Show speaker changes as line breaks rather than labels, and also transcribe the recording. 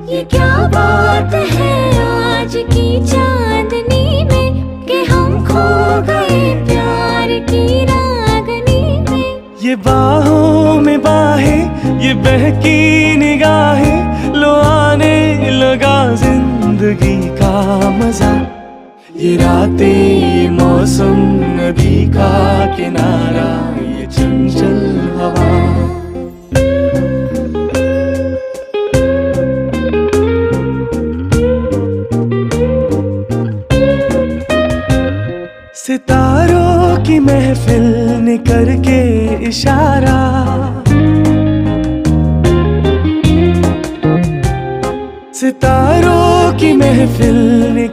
ये क्या बात है आज की चांदनी में कि हम खो गए प्यार की रागनी में।
ये बाहों में बाहें, ये बहकी निगाहें, लो आने लगा जिंदगी का मजा। ये रातें, ये मौसम, नदी का किनारा, ये चंचल हवा। सितारों की महफिल ने करके इशारा, सितारों की महफिल ने